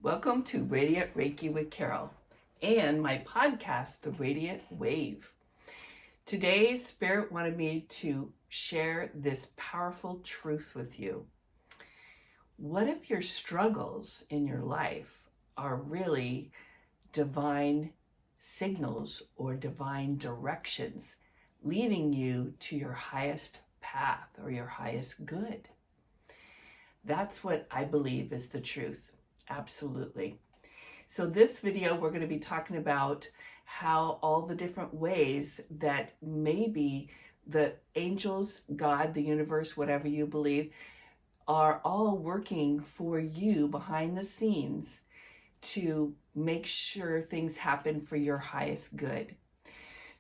Welcome to Radiant Reiki with Carol and my podcast, The Radiant Wave. Today, Spirit wanted me to share this powerful truth with you. What if your struggles in your life are really divine signals or divine directions leading you to your highest path or your highest good? That's what I believe is the truth. Absolutely. So this video, we're going to be talking about how all the different ways that maybe the angels, God, the universe, whatever you believe, are all working for you behind the scenes to make sure things happen for your highest good.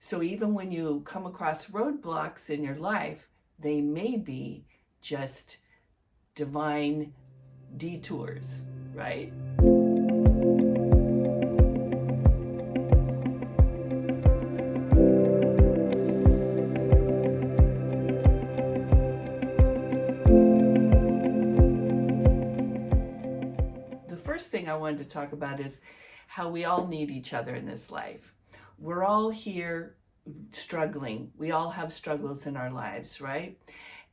So even when you come across roadblocks in your life, they may be just divine detours, right? The first thing I wanted to talk about is how we all need each other in this life. We're all here struggling. We all have struggles in our lives, right?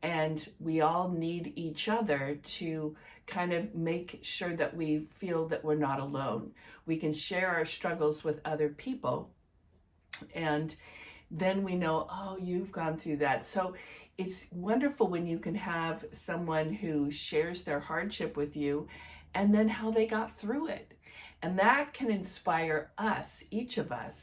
And we all need each other to kind of make sure that we feel that we're not alone. We can share our struggles with other people, and then we know, oh, you've gone through that. So it's wonderful when you can have someone who shares their hardship with you and then how they got through it. And that can inspire us, each of us,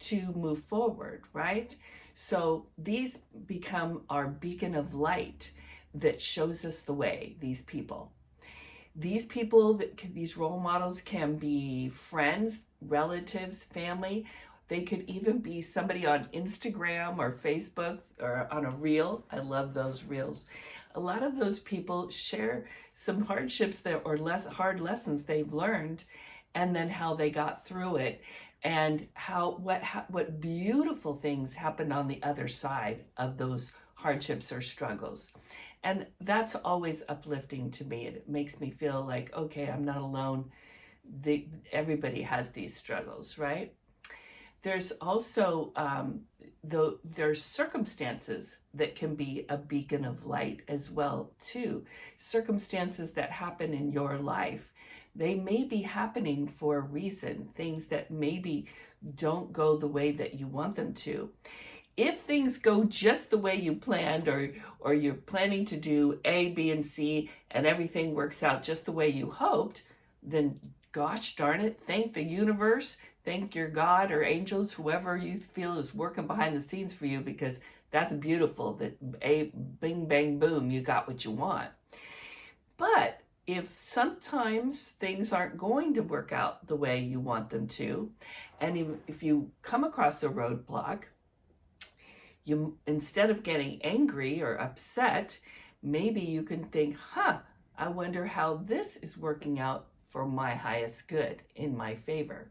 to move forward, right? So these become our beacon of light that shows us the way, these people. These people, these role models can be friends, relatives, family. They could even be somebody on Instagram or Facebook or on a reel. I love those reels. A lot of those people share some hardships or hard lessons they've learned, and then how they got through it, and what beautiful things happened on the other side of those hardships or struggles. And that's always uplifting to me. It makes me feel like, okay, I'm not alone. Everybody has these struggles, right? There's also there's circumstances that can be a beacon of light as well too. Circumstances that happen in your life, they may be happening for a reason. Things that maybe don't go the way that you want them to. If things go just the way you planned, or you're planning to do A, B, and C, and everything works out just the way you hoped, then gosh darn it, thank the universe, thank your God or angels, whoever you feel is working behind the scenes for you, because that's beautiful that bing, bang, boom, you got what you want. But if sometimes things aren't going to work out the way you want them to, and if you come across a roadblock, you, instead of getting angry or upset, maybe you can think, I wonder how this is working out for my highest good, in my favor.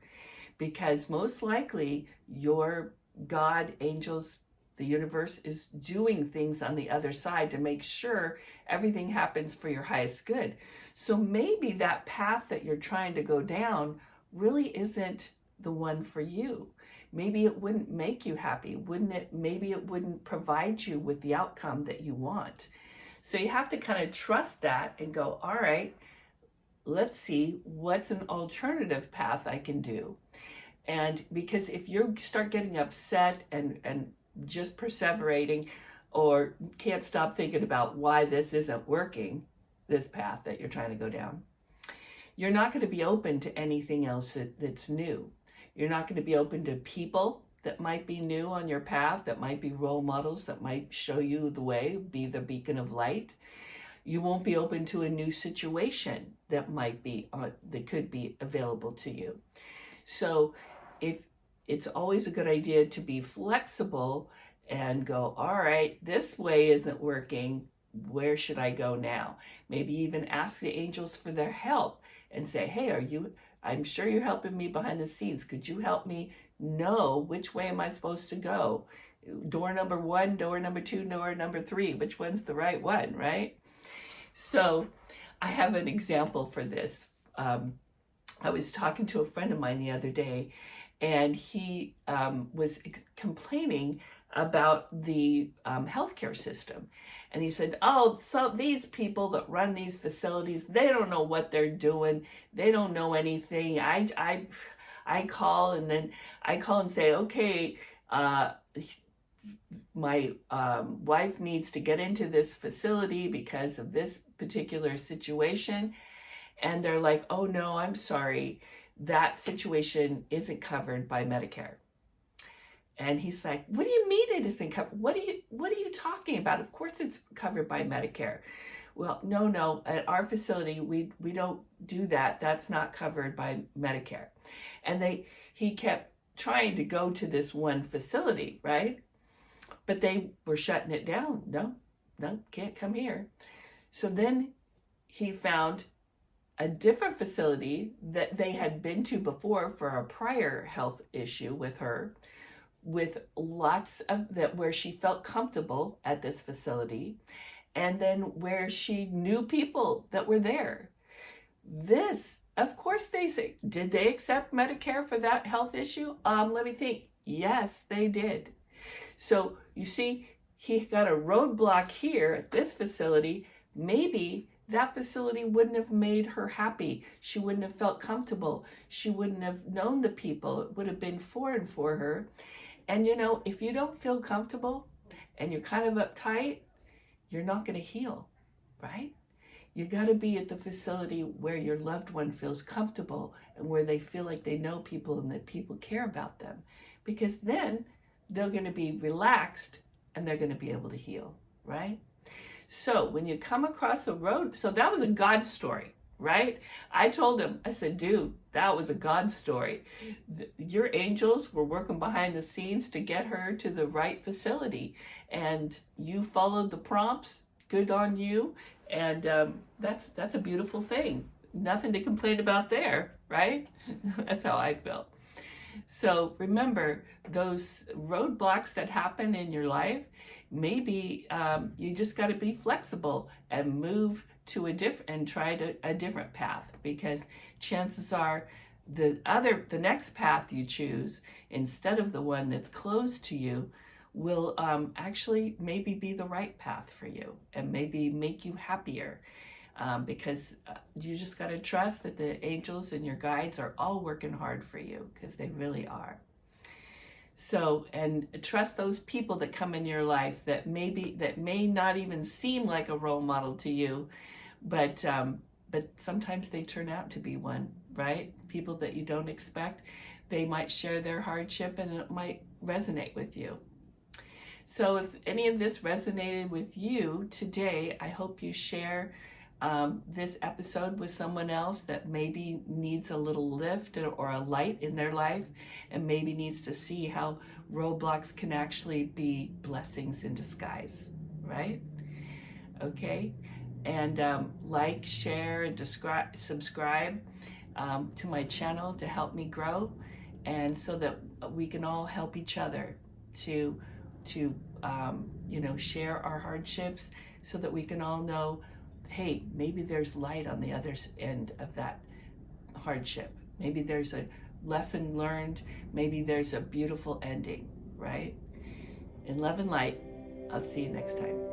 Because most likely your God, angels, the universe is doing things on the other side to make sure everything happens for your highest good. So maybe that path that you're trying to go down really isn't the one for you. Maybe it wouldn't make you happy, wouldn't it? Maybe it wouldn't provide you with the outcome that you want. So you have to kind of trust that and go, all right, let's see what's an alternative path I can do. And because if you start getting upset and just perseverating, or can't stop thinking about why this isn't working, this path that you're trying to go down, you're not going to be open to anything else that's new. You're not going to be open to people that might be new on your path, that might be role models, that might show you the way, be the beacon of light. You won't be open to a new situation that that could be available to you. So it's always a good idea to be flexible and go, all right, this way isn't working. Where should I go now? Maybe even ask the angels for their help and say, hey, I'm sure you're helping me behind the scenes. Could you help me know which way am I supposed to go? Door number 1, door number 2, door number 3, which one's the right one, right? So I have an example for this. I was talking to a friend of mine the other day, and he was complaining about the healthcare system. And he said, oh, so these people that run these facilities, they don't know what they're doing. They don't know anything. I call, and then I call and say, okay, my wife needs to get into this facility because of this particular situation. And they're like, oh no, I'm sorry, that situation isn't covered by Medicare. And he's like, what do you mean it isn't covered? What are you talking about? Of course it's covered by Medicare. Well, no, at our facility, we don't do that. That's not covered by Medicare. And he kept trying to go to this one facility, right? But they were shutting it down. No, can't come here. So then he found a different facility that they had been to before for a prior health issue with her, with lots of that, where she felt comfortable at this facility, and then where she knew people that were there. This, of course, they say, did they accept Medicare for that health issue? Let me think. Yes, they did. So you see, he got a roadblock here at this facility. Maybe that facility wouldn't have made her happy. She wouldn't have felt comfortable. She wouldn't have known the people. It would have been foreign for her. And you know, if you don't feel comfortable and you're kind of uptight, you're not going to heal, right? You got to be at the facility where your loved one feels comfortable and where they feel like they know people and that people care about them, because then they're going to be relaxed and they're going to be able to heal, right? So when you come across a road, so that was a God story, right? I told him, I said, dude, that was a God story. Your angels were working behind the scenes to get her to the right facility, and you followed the prompts. Good on you. And that's a beautiful thing. Nothing to complain about there, right? That's how I felt. So remember, those roadblocks that happen in your life, maybe you just got to be flexible and move to a different path, because chances are the next path you choose, instead of the one that's closed to you, will actually maybe be the right path for you and maybe make you happier, because you just got to trust that the angels and your guides are all working hard for you, because they really are. So, and trust those people that come in your life that may not even seem like a role model to you, but sometimes they turn out to be one, right? People that you don't expect. They might share their hardship and it might resonate with you. So if any of this resonated with you today, I hope you share this episode with someone else that maybe needs a little lift or a light in their life, and maybe needs to see how roadblocks can actually be blessings in disguise, right? Okay, and like, share, and subscribe to my channel to help me grow, and so that we can all help each other to share our hardships, so that we can all know, hey, maybe there's light on the other end of that hardship. Maybe there's a lesson learned. Maybe there's a beautiful ending, right? In love and light, I'll see you next time.